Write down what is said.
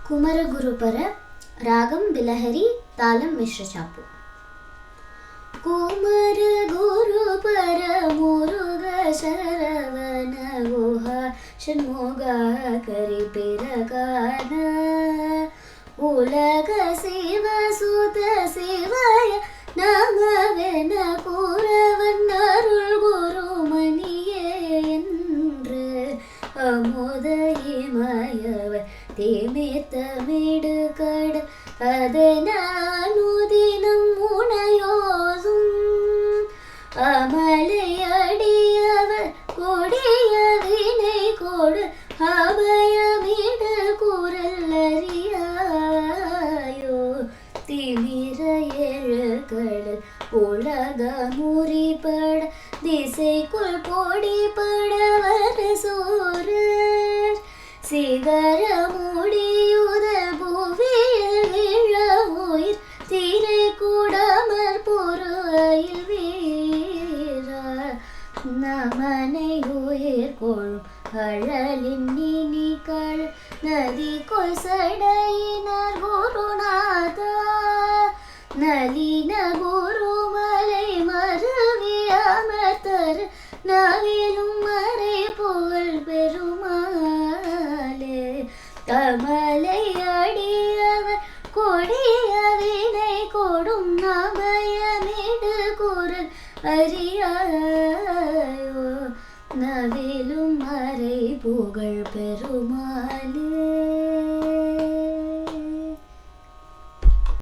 कुमरगुरुपर रागम बिलहरी तालम मिश्र चापू. कुमरगुरुपर मुरुग शरवण गुहा षण्मुगा करिपिरगान उलग शिव सुत शिवय नमवेन कुरवन अरुள் गुरुमணியே என்று அமுதயிமயவர் திமிர்த்தமிடுகட அதனானுதினம் உனையோதும் அமலையடியவர் கொடிய வினை கொடு அபயமிடு குரல் அறியாயோ திமிர எழுகடல் உலக முறிபட திசைக்குள் பொடிபடவர் சூரர் சிகர முடியுதல் புவியில் விழ உயிர் திரை குடமர் பொருளில் வீர நமனை உயிர் கொள்ளும் அழலின் நினிகள் நதி கொசடையினர் குருநாதா நலின குருமலை மருவி அமர்த்தர் நவிலும் மறை புகழ் பெருமாளே கமலை அடியவர் கொடிய வினை கொடும் நபயமிடு குரல் அறியாயோ நவிலும் மறை புகழ் பெருமாளே.